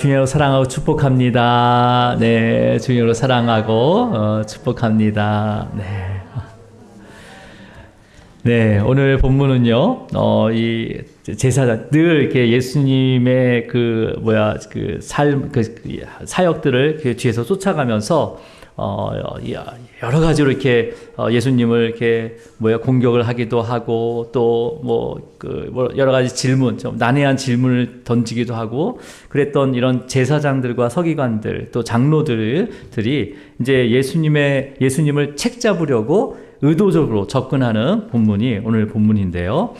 주님으로 사랑하고 축복합니다. 네, 주님으로 사랑하고 축복합니다. 네. 네, 오늘 본문은요, 이 제사장 늘 이렇게 예수님의 사역들을 뒤에서 쫓아가면서 여러 가지로 이렇게 예수님을 이렇게 공격을 하기도 하고 또 여러 가지 질문, 좀 난해한 질문을 던지기도 하고 그랬던 이런 제사장들과 서기관들 또 장로들이 이제 예수님을 책잡으려고 의도적으로 접근하는 본문이 오늘 본문인데요.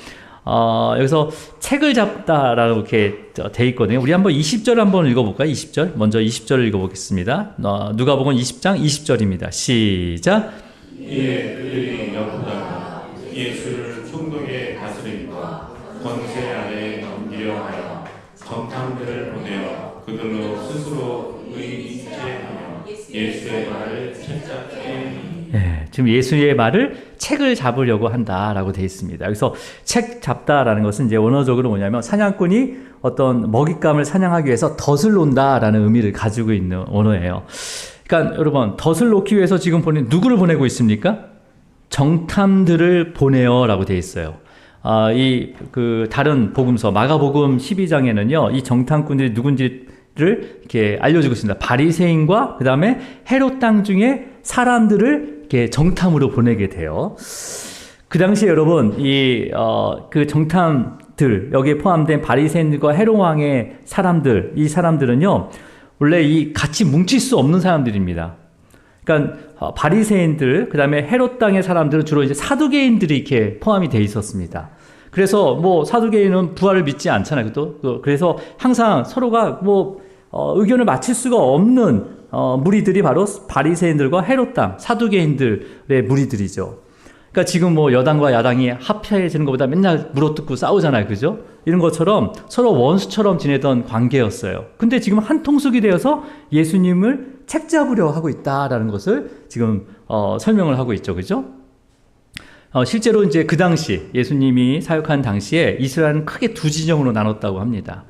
여기서 책을 잡다라고 이렇게 돼 있거든요. 우리 한번 20절 한번 읽어볼까요? 20절. 먼저 20절을 읽어보겠습니다. 누가복음 20장 20절입니다. 시작. 이에 그들이 엿보다가 예수를 총독의 다스림과 권세 아래에 넘기려 하여 정탐들을 보내어 그들로 스스로 의인체하며 예수의 말을 채잡게 하니. 네, 지금 예수의 말을 책을 잡으려고 한다라고 되어 있습니다. 여기서 책 잡다라는 것은 이제 원어적으로 뭐냐면 사냥꾼이 어떤 먹잇감을 사냥하기 위해서 덫을 놓는다라는 의미를 가지고 있는 원어예요. 그러니까 여러분, 덫을 놓기 위해서 지금 누구를 보내고 있습니까? 정탐들을 보내어라고 되어 있어요. 다른 복음서 마가복음 12장에는요, 이 정탐꾼들이 누군지를 이렇게 알려주고 있습니다. 바리새인과 그 다음에 헤롯 땅 중에 사람들을 이렇게 정탐으로 보내게 돼요. 그 당시에 여러분, 그 정탐들, 여기에 포함된 바리새인과 헤롯 왕의 사람들, 이 사람들은요, 원래 같이 뭉칠 수 없는 사람들입니다. 그러니까 바리새인들, 그 다음에 헤롯 땅의 사람들은 주로 이제 사두개인들이 이렇게 포함이 돼 있었습니다. 그래서 사두개인은 부활을 믿지 않잖아요. 그래서 항상 서로가 의견을 맞출 수가 없는 무리들이 바로 바리새인들과 헤롯 땅, 사두개인들의 무리들이죠. 그러니까 지금 여당과 야당이 합해지는 것보다 맨날 물어뜯고 싸우잖아요. 그죠? 이런 것처럼 서로 원수처럼 지내던 관계였어요. 근데 지금 한 통속이 되어서 예수님을 책잡으려 하고 있다라는 것을 지금 설명을 하고 있죠. 그죠? 실제로 이제 그 당시 예수님이 사역한 당시에 이스라엘은 크게 두 진영으로 나눴다고 합니다.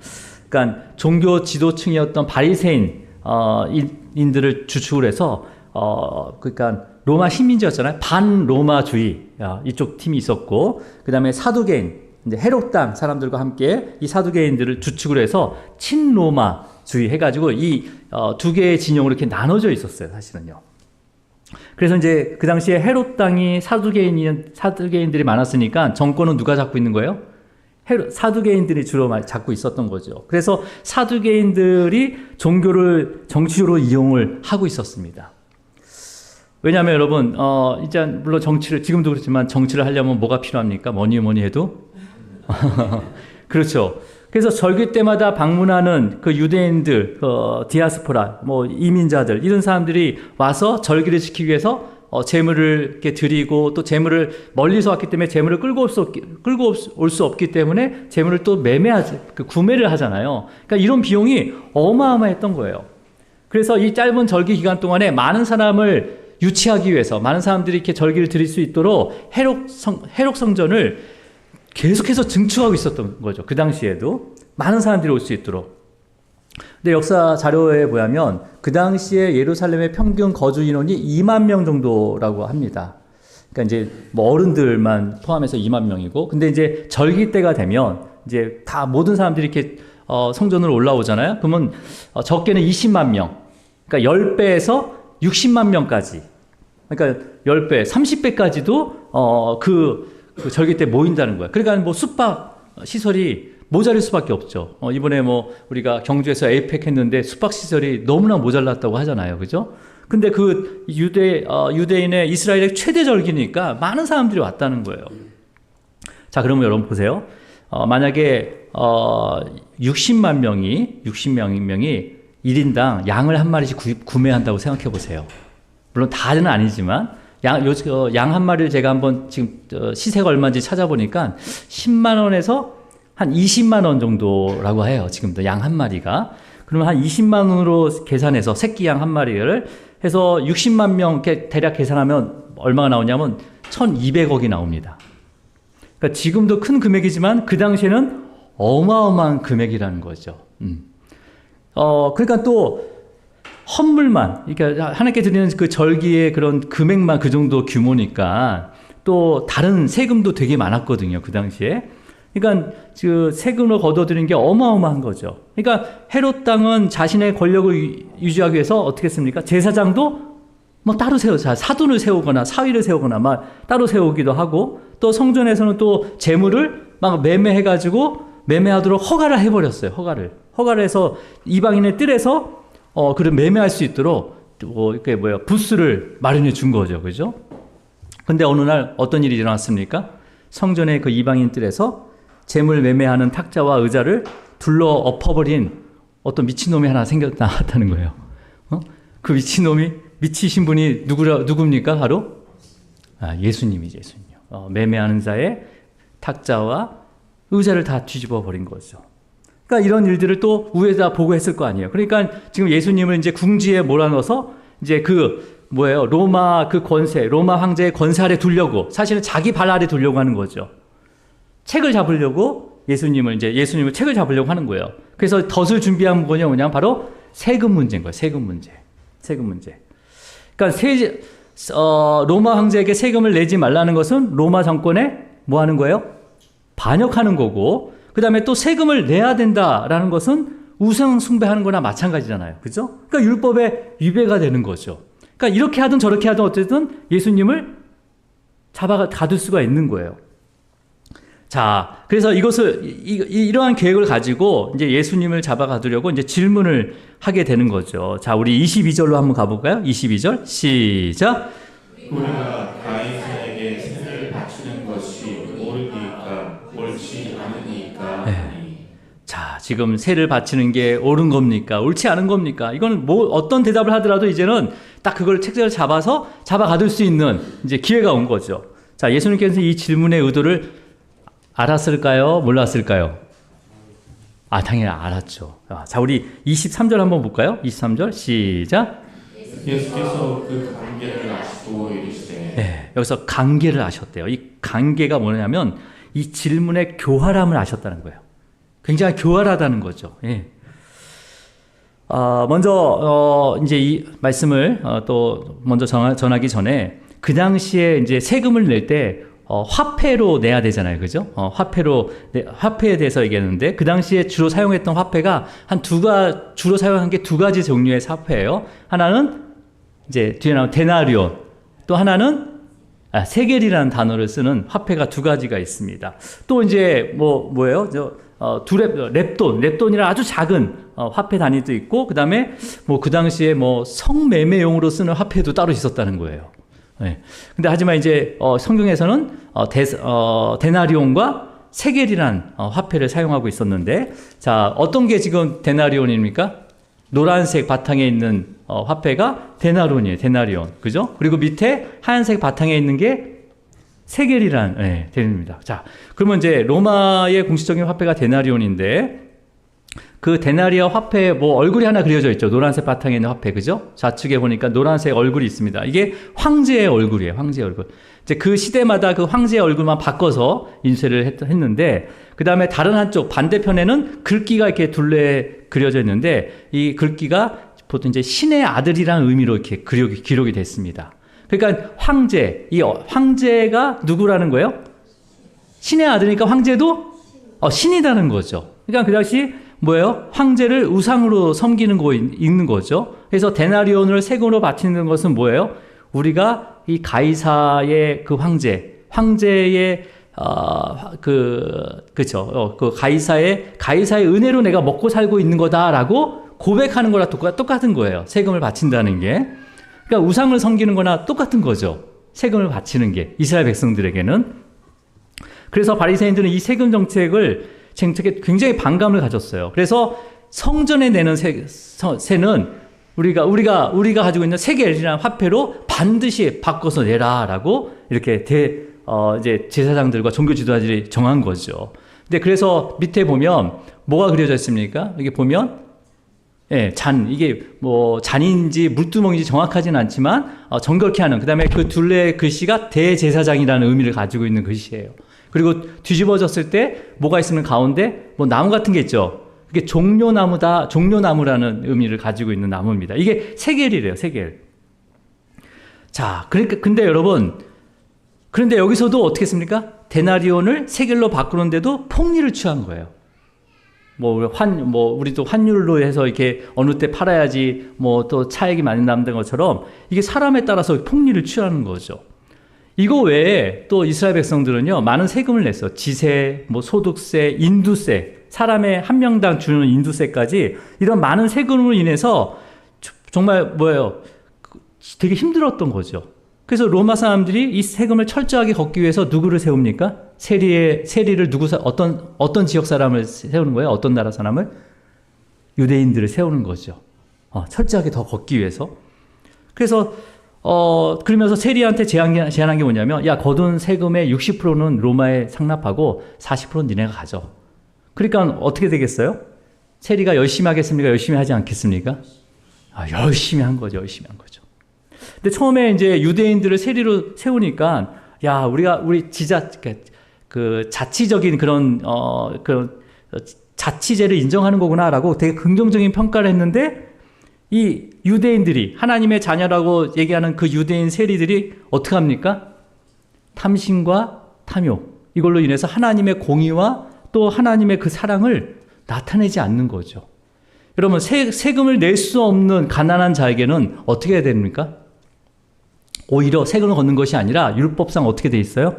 그러니까 종교 지도층이었던 바리새인 인들을 주축을 해서 그러니까 로마 식민지였잖아요. 반로마주의 이쪽 팀이 있었고, 그 다음에 사두개인, 이제 헤롯 땅 사람들과 함께 이 사두개인들을 주축을 해서 친로마주의 해가지고 이 두 개의 진영으로 이렇게 나눠져 있었어요. 사실은요. 그래서 이제 그 당시에 헤롯 땅이 사두개인들이 많았으니까 정권은 누가 잡고 있는 거예요? 사두개인들이 주로 잡고 있었던 거죠. 그래서 사두개인들이 종교를 정치적으로 이용을 하고 있었습니다. 왜냐하면 여러분, 이제 물론 지금도 그렇지만 정치를 하려면 뭐가 필요합니까? 뭐니 해도? 그렇죠. 그래서 절기 때마다 방문하는 그 유대인들, 디아스포라, 이민자들, 이런 사람들이 와서 절기를 지키기 위해서 재물을 이렇게 드리고 또 재물을 멀리서 왔기 때문에 재물을 끌고 올 수 없기 때문에 재물을 또 구매를 하잖아요. 그러니까 이런 비용이 어마어마했던 거예요. 그래서 이 짧은 절기 기간 동안에 많은 사람을 유치하기 위해서 많은 사람들이 이렇게 절기를 드릴 수 있도록 헤롯 성전을 계속해서 증축하고 있었던 거죠. 그 당시에도 많은 사람들이 올 수 있도록. 근데 역사 자료에 보면 그 당시에 예루살렘의 평균 거주 인원이 2만 명 정도라고 합니다. 그러니까 이제 어른들만 포함해서 2만 명이고, 근데 이제 절기 때가 되면 이제 다 모든 사람들이 이렇게 성전으로 올라오잖아요. 그러면 적게는 20만 명, 그러니까 10배에서 60만 명까지, 그러니까 10배, 30배까지도 그 절기 때 모인다는 거예요. 그러니까 숙박 시설이 모자랄 수밖에 없죠. 이번에 우리가 경주에서 에이펙 했는데 숙박 시설이 너무나 모자랐다고 하잖아요. 그죠? 근데 그 유대인의 이스라엘의 최대 절기니까 많은 사람들이 왔다는 거예요. 자, 그러면 여러분 보세요. 만약에 60만 명이 1인당 양을 한 마리씩 구매한다고 생각해 보세요. 물론 다는 아니지만 양 한 마리를 제가 한번 지금 시세가 얼마인지 찾아보니까 10만 원에서 한 20만 원 정도라고 해요. 지금도 양 한 마리가. 그러면 한 20만 원으로 계산해서 새끼 양 한 마리를 해서 60만 명 대략 계산하면 얼마가 나오냐면 1,200억이 나옵니다. 그러니까 지금도 큰 금액이지만 그 당시에는 어마어마한 금액이라는 거죠. 그러니까 또 헌물만, 그러니까 하나님께 드리는 그 절기의 그런 금액만 그 정도 규모니까 또 다른 세금도 되게 많았거든요, 그 당시에. 그러니까 그 세금을 거둬들이는 게 어마어마한 거죠. 그러니까 헤롯 당은 자신의 권력을 유지하기 위해서 어떻게 했습니까? 제사장도 뭐 따로 사돈을 세우거나 사위를 세우거나 막 따로 세우기도 하고, 또 성전에서는 또 재물을 막 매매해가지고 매매하도록 허가를 해버렸어요. 허가를 해서 이방인의 뜰에서 그를 매매할 수 있도록 이게 부스를 마련해 준 거죠, 그죠? 근데 어느 날 어떤 일이 일어났습니까? 성전의 그 이방인 뜰에서 재물 매매하는 탁자와 의자를 둘러 엎어버린 어떤 미친놈이 하나 나왔다는 거예요. 그 미치신 분이 누굽니까? 바로 예수님이죠, 예수님. 매매하는 자의 탁자와 의자를 다 뒤집어 버린 거죠. 그러니까 이런 일들을 또 위에다 보고했을 거 아니에요. 그러니까 지금 예수님을 이제 궁지에 몰아넣어서 이제 로마 로마 황제의 권세 아래 두려고, 사실은 자기 발 아래 두려고 하는 거죠. 책을 잡으려고 예수님을 책을 잡으려고 하는 거예요. 그래서 덫을 준비한 거냐 뭐냐면 바로 세금 문제인 거예요. 세금 문제. 그러니까 로마 황제에게 세금을 내지 말라는 것은 로마 정권에 뭐 하는 거예요? 반역하는 거고, 그 다음에 또 세금을 내야 된다라는 것은 우상 숭배하는 거나 마찬가지잖아요. 그죠? 그러니까 율법에 위배가 되는 거죠. 그러니까 이렇게 하든 저렇게 하든 어쨌든 예수님을 가둘 수가 있는 거예요. 자, 그래서 이러한 계획을 가지고 이제 예수님을 잡아가두려고 이제 질문을 하게 되는 거죠. 자, 우리 22절로 한번 가볼까요? 22절, 시작. 우리가 가이사에게 세를 바치는 것이 옳으니까 옳지 않으니까. 네. 자, 지금 세를 바치는 게 옳은 겁니까? 옳지 않은 겁니까? 이건 어떤 대답을 하더라도 이제는 딱 그걸 책자를 잡아가둘 수 있는 이제 기회가 온 거죠. 자, 예수님께서 이 질문의 의도를 알았을까요? 몰랐을까요? 당연히 알았죠. 자, 우리 23절 한번 볼까요? 23절 시작. 예수께서 그 관계를 아시고 이르시되. 네, 여기서 관계를 아셨대요. 이 관계가 뭐냐면 이 질문의 교활함을 아셨다는 거예요. 굉장히 교활하다는 거죠. 예. 먼저 이제 이 말씀을 또 먼저 전하기 전에 그 당시에 이제 세금을 낼 때 화폐로 내야 되잖아요. 그죠? 화폐에 대해서 얘기했는데, 그 당시에 주로 사용했던 화폐가 주로 사용한 게 두 가지 종류의 화폐예요. 하나는 이제 뒤에 나온 데나리온, 또 하나는 세겔이라는 단어를 쓰는 화폐가 두 가지가 있습니다. 또 이제 뭐예요? 렙돈이라 아주 작은 화폐 단위도 있고, 그 다음에 그 당시에 성매매용으로 쓰는 화폐도 따로 있었다는 거예요. 네. 근데 하지만 이제 성경에서는 데나리온과 세겔이란 화폐를 사용하고 있었는데, 자, 어떤 게 지금 데나리온입니까? 노란색 바탕에 있는 화폐가 데나리온. 그죠? 그리고 밑에 하얀색 바탕에 있는 게 세겔이란 데나리온입니다. 자, 그러면 이제 로마의 공식적인 화폐가 데나리온인데, 그 데나리아 화폐에 얼굴이 하나 그려져 있죠. 노란색 바탕에 있는 화폐, 그죠? 좌측에 보니까 노란색 얼굴이 있습니다. 이게 황제의 얼굴이에요. 황제의 얼굴. 이제 그 시대마다 그 황제의 얼굴만 바꿔서 인쇄를 했는데, 그 다음에 다른 한쪽 반대편에는 글귀가 이렇게 둘레 그려져 있는데, 이 글귀가 보통 이제 신의 아들이라는 의미로 이렇게 기록이 됐습니다. 그러니까 황제가 누구라는 거예요? 신의 아들이니까 황제도 신이라는 거죠. 그러니까 그 당시 뭐예요? 황제를 우상으로 섬기는 거 있는 거죠. 그래서 데나리온을 세금으로 바치는 것은 뭐예요? 우리가 이 가이사의 그 황제의 그 가이사의 은혜로 내가 먹고 살고 있는 거다라고 고백하는 거랑 똑같은 거예요. 세금을 바친다는 게. 그러니까 우상을 섬기는 거나 똑같은 거죠. 세금을 바치는 게 이스라엘 백성들에게는. 그래서 바리새인들은 이 세금 정책에 굉장히 반감을 가졌어요. 그래서 성전에 내는 세는 우리가 가지고 있는 세겔이라는 화폐로 반드시 바꿔서 내라라고 이렇게 이제 제사장들과 종교 지도자들이 정한 거죠. 근데 그래서 밑에 보면 뭐가 그려져 있습니까? 여기 보면 이게 잔인지 물두멍인지 정확하지는 않지만 정결케 하는, 그다음에 그 둘레의 글씨가 대제사장이라는 의미를 가지고 있는 글씨예요. 그리고 뒤집어졌을 때 뭐가 있으면 가운데 나무 같은 게 있죠. 이게 종려나무라는 의미를 가지고 있는 나무입니다. 이게 세겔이래요, 세겔. 자, 그러니까 근데 여러분, 그런데 여기서도 어떻게 했습니까? 데나리온을 세겔로 바꾸는데도 폭리를 취한 거예요. 우리도 환율로 해서 이렇게 어느 때 팔아야지 또 차익이 많이 남는 것처럼 이게 사람에 따라서 폭리를 취하는 거죠. 이거 외에 또 이스라엘 백성들은요, 많은 세금을 냈어. 지세, 소득세, 인두세, 사람의 한 명당 주는 인두세까지 이런 많은 세금으로 인해서 정말 되게 힘들었던 거죠. 그래서 로마 사람들이 이 세금을 철저하게 걷기 위해서 누구를 세웁니까? 세리를 어떤 지역 사람을 세우는 거예요? 어떤 나라 사람을? 유대인들을 세우는 거죠. 철저하게 더 걷기 위해서. 그래서 그러면서 세리한테 제안한 게 뭐냐면, 야, 거둔 세금의 60%는 로마에 상납하고 40%는 니네가 가져. 그러니까 어떻게 되겠어요? 세리가 열심히 하겠습니까? 열심히 하지 않겠습니까? 열심히 한 거죠. 열심히 한 거죠. 근데 처음에 이제 유대인들을 세리로 세우니까, 야, 우리 자치적인 그런 자치제를 인정하는 거구나라고 되게 긍정적인 평가를 했는데, 이 유대인들이 하나님의 자녀라고 얘기하는 그 유대인 세리들이 어떻게 합니까? 탐심과 탐욕, 이걸로 인해서 하나님의 공의와 또 하나님의 그 사랑을 나타내지 않는 거죠. 여러분, 세금을 낼 수 없는 가난한 자에게는 어떻게 해야 됩니까? 오히려 세금을 걷는 것이 아니라 율법상 어떻게 돼 있어요?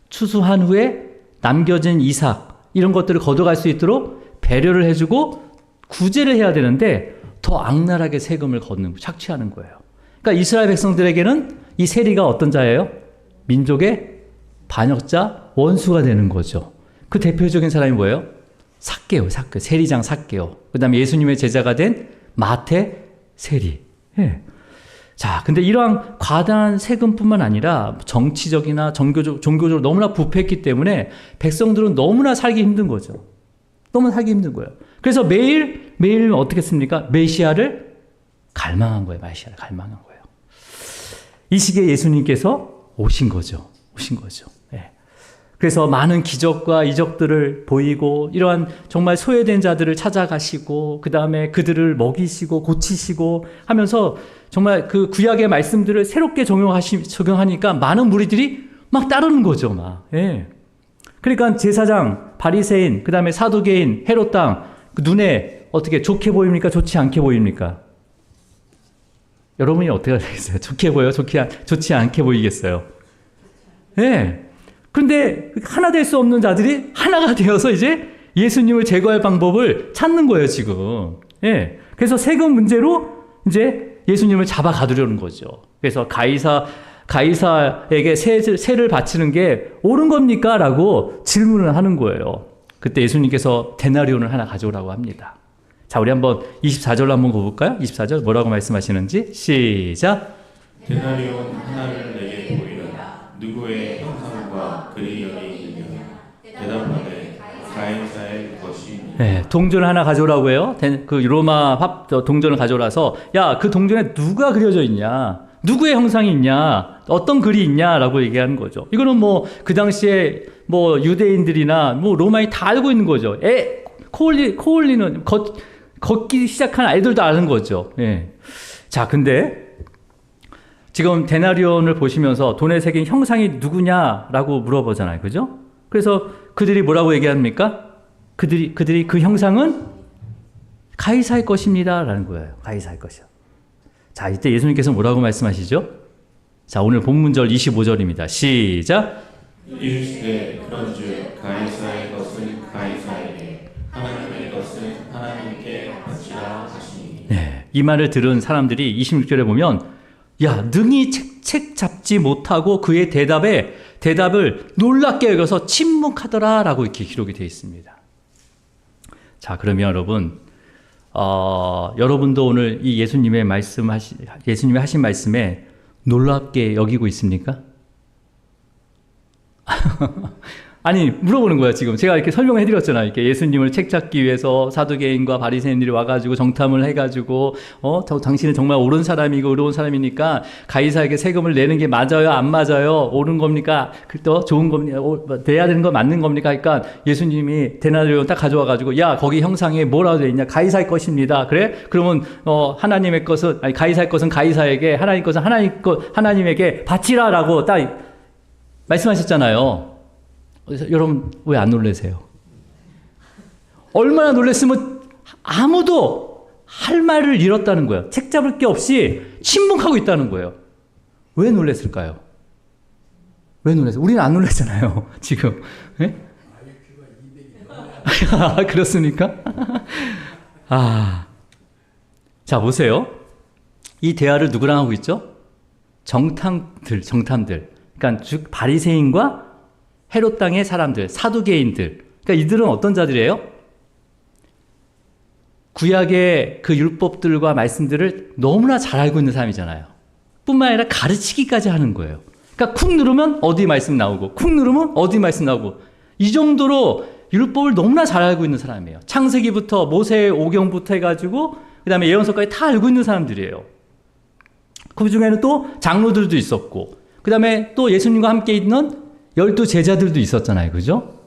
추수한 후에 남겨진 이삭, 이런 것들을 걷어갈 수 있도록 배려를 해주고 구제를 해야 되는데 더 악랄하게 세금을 착취하는 거예요. 그러니까 이스라엘 백성들에게는 이 세리가 어떤 자예요? 민족의 반역자, 원수가 되는 거죠. 그 대표적인 사람이 뭐예요? 삭개오, 세리장 삭개오. 그 다음에 예수님의 제자가 된 마태 세리. 예. 자, 근데 이러한 과다한 세금뿐만 아니라 정치적이나 종교적으로 너무나 부패했기 때문에 백성들은 너무나 살기 힘든 거죠. 너무 살기 힘든 거예요. 그래서 매일 어떻게 했습니까? 메시아를 갈망한 거예요. 메시아를 갈망한 거예요. 이 시기에 예수님께서 오신 거죠. 예. 그래서 많은 기적과 이적들을 보이고 이러한 정말 소외된 자들을 찾아가시고 그 다음에 그들을 먹이시고 고치시고 하면서 정말 그 구약의 말씀들을 새롭게 적용하니까 많은 무리들이 막 따르는 거죠. 예. 그러니까 제사장, 바리새인, 그 다음에 사두개인, 헤롯 왕, 그 눈에 어떻게 좋게 보입니까? 좋지 않게 보입니까? 여러분이 어떻게 하겠어요? 좋게 보여요? 좋지 않게 보이겠어요? 예. 그런데 하나 될 수 없는 자들이 하나가 되어서 이제 예수님을 제거할 방법을 찾는 거예요, 지금. 예. 그래서 세금 문제로 이제 예수님을 잡아 가두려는 거죠. 그래서 가이사에게 세를 바치는 게 옳은 겁니까? 라고 질문을 하는 거예요. 그때 예수님께서 데나리온을 하나 가져오라고 합니다. 자, 우리 한번 24절로 한번 가볼까요? 24절 뭐라고 말씀하시는지 시작. 데나리온 하나를 내게 보이라. 누구의 형상과 글이 여기 있느냐. 대답하되 가이사의 것이니라. 네, 동전을 하나 가져오라고 해요. 그 로마 동전을 가져오라서, 야, 그 동전에 누가 그려져 있냐? 누구의 형상이 있냐? 어떤 글이 있냐라고 얘기하는 거죠. 이거는 그 당시에 유대인들이나 로마인이 다 알고 있는 거죠. 코올리는 걷기 시작한 아이들도 아는 거죠. 예. 자, 근데 지금 데나리온을 보시면서 돈에 새긴 형상이 누구냐라고 물어보잖아요. 그죠? 그래서 그들이 뭐라고 얘기합니까? 그들이 그 형상은 가이사의 것입니다. 라는 거예요. 가이사의 것이요. 자, 이때 예수님께서 뭐라고 말씀하시죠? 자, 오늘 본문절 25절입니다. 시작. 이르시되 그런즉 가이사의 것은 가이사에게, 하나님의 것은 하나님께 바치라 하시니. 네, 이 말을 들은 사람들이 26절에 보면, 야, 능히 책 잡지 못하고 그의 대답을 놀랍게 여겨서 침묵하더라 라고 이렇게 기록이 되어 있습니다. 자, 그러면 여러분도 오늘 이 예수님이 하신 말씀에 놀랍게 여기고 있습니까? 아니 물어보는 거야 지금. 제가 이렇게 설명해 드렸잖아요. 이렇게 예수님을 책잡기 위해서 사두개인과 바리새인들이 와가지고 정탐을 해가지고 당신은 정말 옳은 사람이고 의로운 사람이니까 가이사에게 세금을 내는 게 맞아요, 안 맞아요, 옳은 겁니까, 또 좋은 겁니까, 내야 되는 거 맞는 겁니까? 그러니까 예수님이 데나리온 딱 가져와가지고 야 거기 형상에 뭐라고 돼 있냐? 가이사의 것입니다. 그래? 그러면 하나님의 것은 아니 가이사의 것은 가이사에게, 하나님 것은 하나님에게 바치라라고 딱 말씀하셨잖아요. 여러분 왜 안 놀라세요? 얼마나 놀랐으면 아무도 할 말을 잃었다는 거예요. 책 잡을 게 없이 침묵하고 있다는 거예요. 왜 놀랐을까요? 왜 놀랐어요? 우리는 안 놀랐잖아요. 지금. 네? 그렇습니까? 자 보세요. 이 대화를 누구랑 하고 있죠? 정탐들. 그러니까 즉 바리새인과 헤롯 땅의 사람들, 사두개인들. 그러니까 이들은 어떤 자들이에요? 구약의 그 율법들과 말씀들을 너무나 잘 알고 있는 사람이잖아요. 뿐만 아니라 가르치기까지 하는 거예요. 그러니까 쿵 누르면 어디 말씀 나오고, 쿵 누르면 어디 말씀 나오고, 이 정도로 율법을 너무나 잘 알고 있는 사람이에요. 창세기부터 모세의 오경부터 해가지고 그 다음에 예언서까지 다 알고 있는 사람들이에요. 그 중에는 또 장로들도 있었고, 그 다음에 또 예수님과 함께 있는 12 제자들도 있었잖아요. 그죠?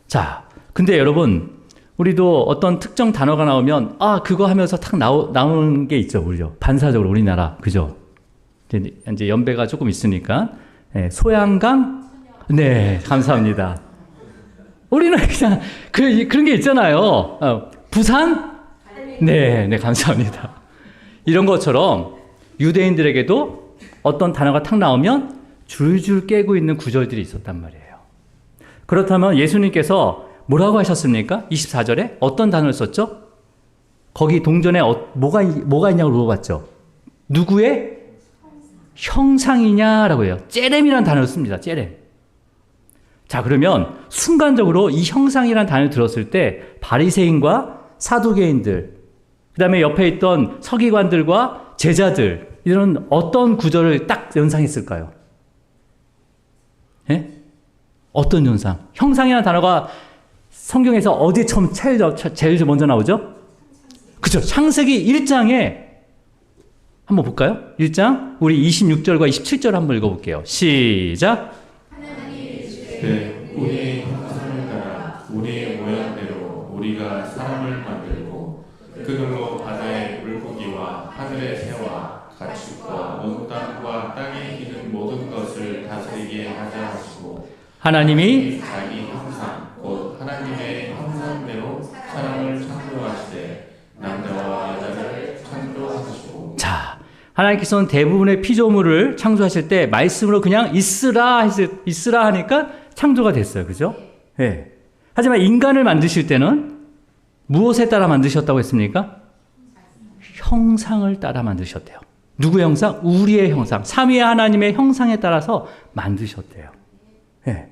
자, 근데 여러분, 우리도 어떤 특정 단어가 나오면, 그거 하면서 탁 나오는 게 있죠. 우리요. 반사적으로 우리나라. 그죠? 이제 연배가 조금 있으니까. 네, 소양강? 네, 감사합니다. 우리는 그냥 그런 게 있잖아요. 부산? 네, 감사합니다. 이런 것처럼 유대인들에게도 어떤 단어가 탁 나오면 줄줄 깨고 있는 구절들이 있었단 말이에요. 그렇다면 예수님께서 뭐라고 하셨습니까? 24절에 어떤 단어를 썼죠? 거기 동전에 뭐가 있냐고 물어봤죠. 누구의 형상이냐라고 해요. 째렘이라는 단어를 씁니다. 째렘. 자, 그러면 순간적으로 이 형상이라는 단어를 들었을 때 바리새인과 사두개인들, 그 다음에 옆에 있던 서기관들과 제자들, 이런 어떤 구절을 딱 연상했을까요? 예? 어떤 현상? 형상이라는 단어가 성경에서 어디에 제일 먼저 나오죠? 그죠? 창세기 1장에 한번 볼까요? 1장 우리 26절과 27절 한번 읽어볼게요. 시작. 우리의 형상을 따라 우리의 모양대로 우리가 사람을 만들고 그들로 바다의 물고기와 하늘의 새와 가축과 온 땅과 땅에 기는 모든 것을 다스리게 하자 하시고, 하나님이 자기 형상 곧 하나님의 형상대로 사람을 창조하시되 남자와 여자를 창조하시고. 자, 하나님께서는 대부분의 피조물을 창조하실 때 말씀으로 그냥 있으라 하니까 창조가 됐어요. 그죠? 네. 하지만 인간을 만드실 때는 무엇에 따라 만드셨다고 했습니까? 형상을 따라 만드셨대요. 누구의 형상? 우리의 형상. 삼위의 하나님의 형상에 따라서 만드셨대요. 네.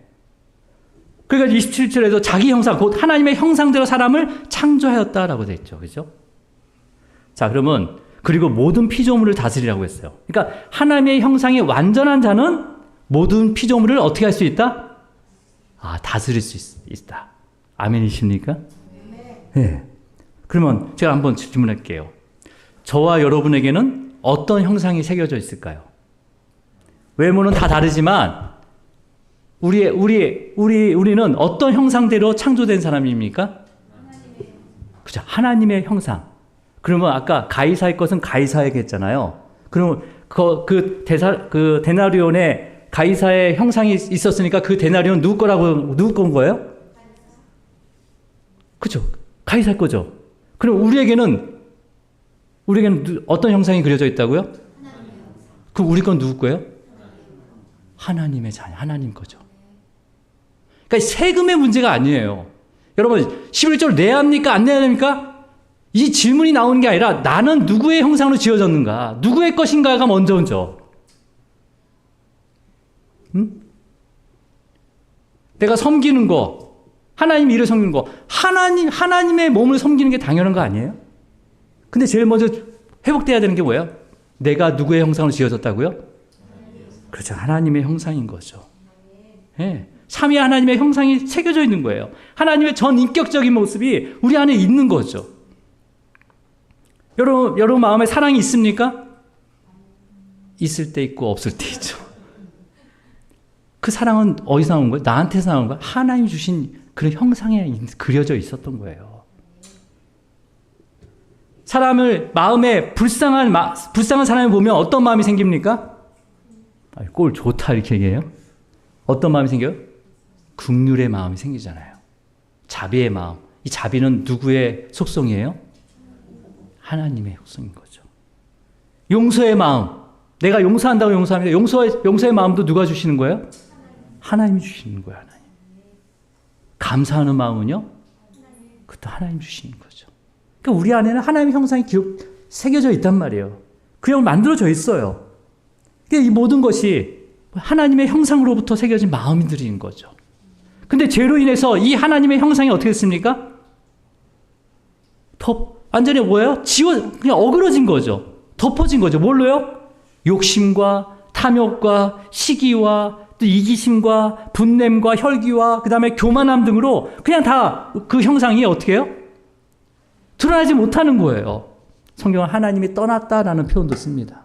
그러니까 27절에도 자기 형상, 곧 하나님의 형상대로 사람을 창조하였다라고 되어 있죠. 그죠? 자, 그러면 그리고 모든 피조물을 다스리라고 했어요. 그러니까 하나님의 형상이 완전한 자는 모든 피조물을 어떻게 할 수 있다? 다스릴 수 있다. 아멘이십니까? 네. 그러면 제가 한번 질문할게요. 저와 여러분에게는 어떤 형상이 새겨져 있을까요? 외모는 다 다르지만 우리는 어떤 형상대로 창조된 사람입니까? 그죠? 하나님의 형상. 그러면 아까 가이사의 것은 가이사에게 했잖아요. 그러면 그 데나리온에 가이사의 형상이 있었으니까 그 데나리온 누구 건 거예요? 그죠? 가이사의 거죠. 그럼 우리에게는 어떤 형상이 그려져 있다고요? 그럼 우리 건 누구 거예요? 하나님의 자녀, 하나님 거죠. 그러니까 세금의 문제가 아니에요. 여러분, 11절 내야 합니까? 안 내야 됩니까? 이 질문이 나오는 게 아니라 나는 누구의 형상으로 지어졌는가? 누구의 것인가가 먼저죠. 내가 섬기는 거, 하나님 일을 섬기는 거, 하나님의 몸을 섬기는 게 당연한 거 아니에요? 근데 제일 먼저 회복돼야 되는 게 뭐예요? 내가 누구의 형상으로 지어졌다고요? 그렇죠. 하나님의 형상인 거죠. 네. 삼위 하나님의 형상이 새겨져 있는 거예요. 하나님의 전 인격적인 모습이 우리 안에 있는 거죠. 여러분 마음에 사랑이 있습니까? 있을 때 있고 없을 때 있죠. 그 사랑은 어디서 나온 거예요? 나한테서 나온 거예요? 하나님 주신 그런 형상에 그려져 있었던 거예요. 사람을 마음에 불쌍한 사람을 보면 어떤 마음이 생깁니까? 꼴 좋다 이렇게 얘기해요. 어떤 마음이 생겨요? 긍휼의 마음이 생기잖아요. 자비의 마음. 이 자비는 누구의 속성이에요? 하나님의 속성인 거죠. 용서의 마음. 내가 용서한다고 용서합니다. 용서의 마음도 누가 주시는 거예요? 하나님이 주시는 거예요. 하나님. 감사하는 마음은요? 그것도 하나님 주시는 거죠. 그러니까 우리 안에는 하나님의 형상이 새겨져 있단 말이에요. 그 형 만들어져 있어요. 그러니까 이 모든 것이 하나님의 형상으로부터 새겨진 마음들인 거죠. 근데 죄로 인해서 이 하나님의 형상이 어떻게 됐습니까? 완전히 뭐예요? 그냥 어그러진 거죠. 덮어진 거죠. 뭘로요? 욕심과 탐욕과 시기와 또 이기심과 분냄과 혈기와 그 다음에 교만함 등으로 그냥 다 그 형상이 어떻게 해요? 드러나지 못하는 거예요. 성경은 하나님이 떠났다라는 표현도 씁니다.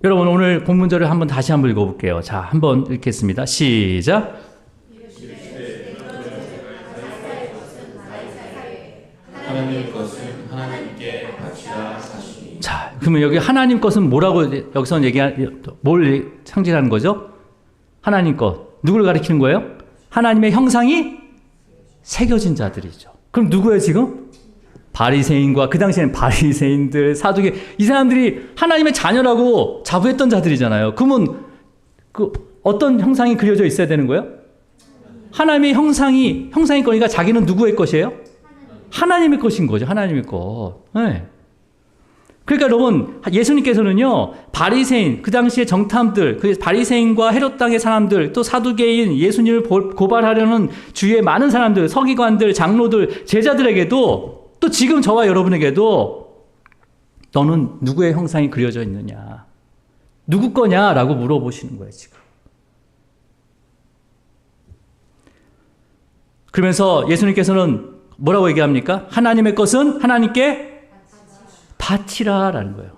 여러분 오늘 본문절을 다시 한번 읽어볼게요. 자, 한번 읽겠습니다. 시작. 하나님 것은 하나님께 바치라 하시니. 자, 그러면 여기 하나님 것은 뭐라고 여기서 뭘 상징하는 거죠? 하나님 것. 누구를 가리키는 거예요? 하나님의 형상이 새겨진 자들이죠. 그럼 누구예요 지금? 바리새인과 그 당시에는 바리새인들, 사두개 이 사람들이 하나님의 자녀라고 자부했던 자들이잖아요. 그러면 그 어떤 형상이 그려져 있어야 되는 거예요? 하나님의 형상이 거니까 자기는 누구의 것이에요? 하나님의 것인 거죠. 하나님의 것. 네. 그러니까 여러분 예수님께서는요 바리새인 그 당시의 정탐들 그 바리새인과 헤롯 땅의 사람들 또 사두개인 예수님을 고발하려는 주위의 많은 사람들 서기관들 장로들 제자들에게도 또 지금 저와 여러분에게도 너는 누구의 형상이 그려져 있느냐 누구 거냐라고 물어보시는 거예요 지금. 그러면서 예수님께서는 뭐라고 얘기합니까? 하나님의 것은 하나님께 바치라라는 거예요.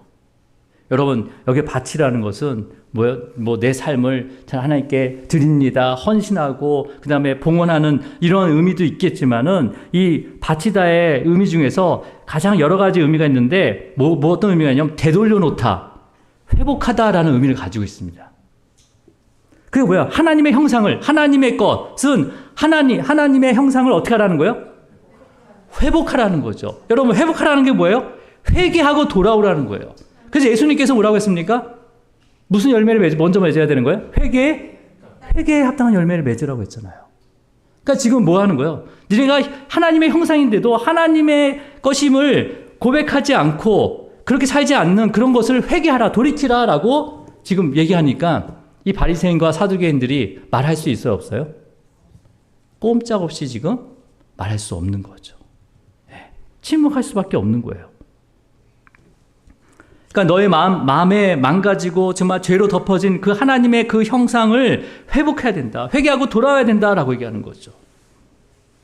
여러분 여기 바치라는 것은 뭐예요? 내 삶을 하나님께 드립니다. 헌신하고 그 다음에 봉헌하는 이런 의미도 있겠지만은 이 바치다의 의미 중에서 가장 여러 가지 의미가 있는데 어떤 의미가 있냐면 되돌려 놓다, 회복하다라는 의미를 가지고 있습니다. 그게 뭐야? 하나님의 형상을 하나님의 것은 하나님의 형상을 어떻게 하라는 거예요? 회복하라는 거죠. 여러분 회복하라는 게 뭐예요? 회개하고 돌아오라는 거예요. 그래서 예수님께서 뭐라고 했습니까? 무슨 열매를 먼저 맺어야 되는 거예요? 회개에 합당한 열매를 맺으라고 했잖아요. 그러니까 지금 뭐 하는 거예요? 너네가 하나님의 형상인데도 하나님의 것임을 고백하지 않고 그렇게 살지 않는 그런 것을 회개하라, 돌이키라라고 지금 얘기하니까 이 바리새인과 사두개인들이 말할 수 있어요, 없어요? 꼼짝없이 지금 말할 수 없는 거죠. 침묵할 수밖에 없는 거예요. 그러니까 너의 마음에 망가지고 정말 죄로 덮어진 그 하나님의 그 형상을 회복해야 된다. 회개하고 돌아와야 된다라고 얘기하는 거죠.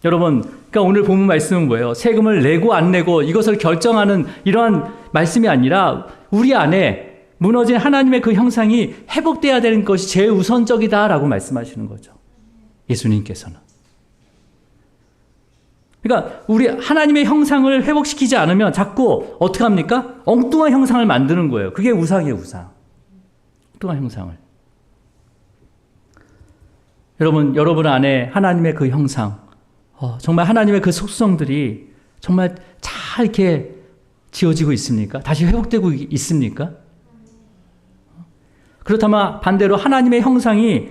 여러분, 그러니까 오늘 본문 말씀은 뭐예요? 세금을 내고 안 내고 이것을 결정하는 이러한 말씀이 아니라 우리 안에 무너진 하나님의 그 형상이 회복돼야 되는 것이 제일 우선적이다라고 말씀하시는 거죠. 예수님께서는. 그러니까 우리 하나님의 형상을 회복시키지 않으면 자꾸 어떻게 합니까? 엉뚱한 형상을 만드는 거예요. 그게 우상이에요, 우상. 엉뚱한 형상을. 여러분 안에 하나님의 그 형상, 정말 하나님의 그 속성들이 정말 잘 이렇게 지어지고 있습니까? 다시 회복되고 있습니까? 그렇다면 반대로 하나님의 형상이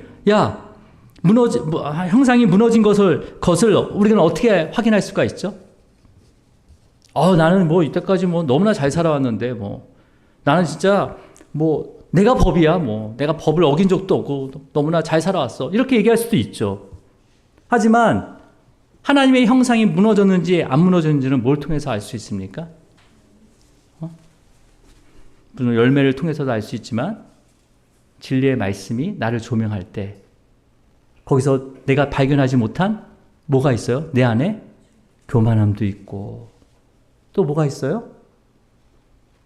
형상이 무너진 것을 우리는 어떻게 확인할 수가 있죠? 나는 이때까지 너무나 잘 살아왔는데 나는 진짜 내가 법이야 내가 법을 어긴 적도 없고 너무나 잘 살아왔어 이렇게 얘기할 수도 있죠. 하지만 하나님의 형상이 무너졌는지 안 무너졌는지는 뭘 통해서 알 수 있습니까? 물론 열매를 통해서도 알 수 있지만 진리의 말씀이 나를 조명할 때 거기서 내가 발견하지 못한 뭐가 있어요? 내 안에 교만함도 있고 또 뭐가 있어요?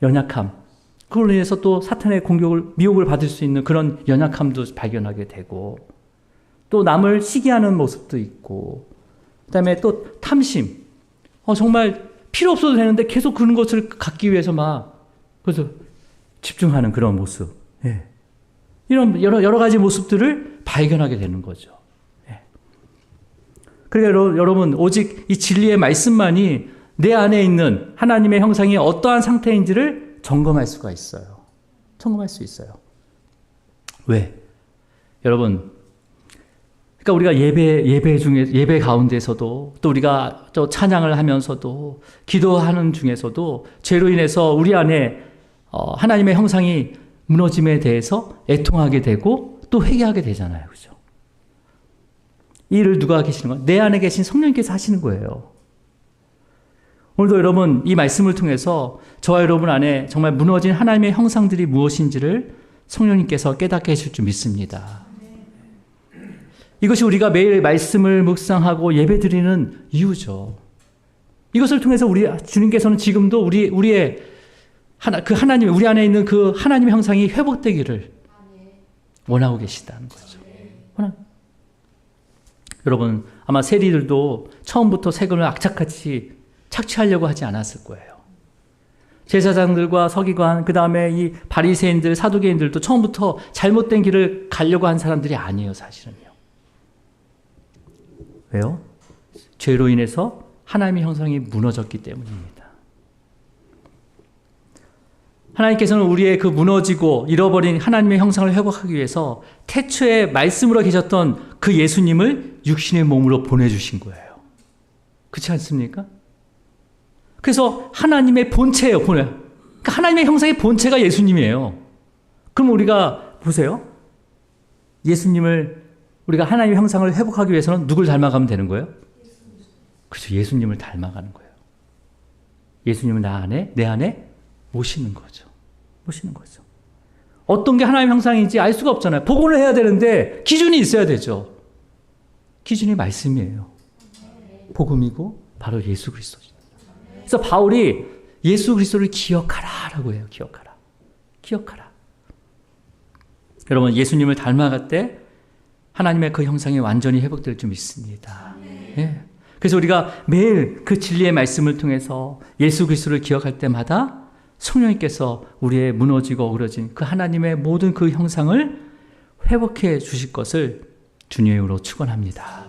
연약함. 그걸로 인해서 또 사탄의 공격을, 미혹을 받을 수 있는 그런 연약함도 발견하게 되고 또 남을 시기하는 모습도 있고 그 다음에 또 탐심. 정말 필요 없어도 되는데 계속 그런 것을 갖기 위해서 그래서 집중하는 그런 모습. 예. 이런 여러 가지 모습들을 발견하게 되는 거죠. 예. 그러니까 여러분, 오직 이 진리의 말씀만이 내 안에 있는 하나님의 형상이 어떠한 상태인지를 점검할 수가 있어요. 점검할 수 있어요. 왜? 여러분, 그러니까 우리가 예배 가운데서도 또 우리가 또 찬양을 하면서도 기도하는 중에서도 죄로 인해서 우리 안에 하나님의 형상이 무너짐에 대해서 애통하게 되고 또 회개하게 되잖아요. 그죠? 이 일을 누가 계시는 거예요? 내 안에 계신 성령님께서 하시는 거예요. 오늘도 여러분 이 말씀을 통해서 저와 여러분 안에 정말 무너진 하나님의 형상들이 무엇인지를 성령님께서 깨닫게 해줄 줄 믿습니다. 이것이 우리가 매일 말씀을 묵상하고 예배드리는 이유죠. 이것을 통해서 주님께서는 지금도 우리의 하나님, 우리 안에 있는 그 하나님의 형상이 회복되기를 원하고 계시다는 거죠. 여러분, 아마 세리들도 처음부터 세금을 악착같이 착취하려고 하지 않았을 거예요. 제사장들과 서기관, 그 다음에 이 바리새인들, 사두개인들도 처음부터 잘못된 길을 가려고 한 사람들이 아니에요, 사실은요. 왜요? 죄로 인해서 하나님의 형상이 무너졌기 때문입니다. 하나님께서는 우리의 그 무너지고 잃어버린 하나님의 형상을 회복하기 위해서 태초에 말씀으로 계셨던 그 예수님을 육신의 몸으로 보내주신 거예요. 그렇지 않습니까? 그래서 하나님의 본체예요. 그러니까 하나님의 형상의 본체가 예수님이에요. 그럼 우리가 보세요. 예수님을 우리가 하나님의 형상을 회복하기 위해서는 누굴 닮아가면 되는 거예요? 그렇죠. 예수님을 닮아가는 거예요. 예수님을 내 안에 모시는 거죠. 모시는 거죠. 어떤 게 하나님의 형상인지 알 수가 없잖아요. 복원을 해야 되는데 기준이 있어야 되죠. 기준이 말씀이에요. 복음이고 바로 예수 그리스도죠. 그래서 바울이 예수 그리스도를 기억하라라고 해요. 기억하라. 여러분, 예수님을 닮아갈 때 하나님의 그 형상이 완전히 회복될 줄 믿습니다. 예. 그래서 우리가 매일 그 진리의 말씀을 통해서 예수 그리스도를 기억할 때마다 성령님께서 우리의 무너지고 어그러진 그 하나님의 모든 그 형상을 회복해 주실 것을 주님의 이름으로 축원합니다.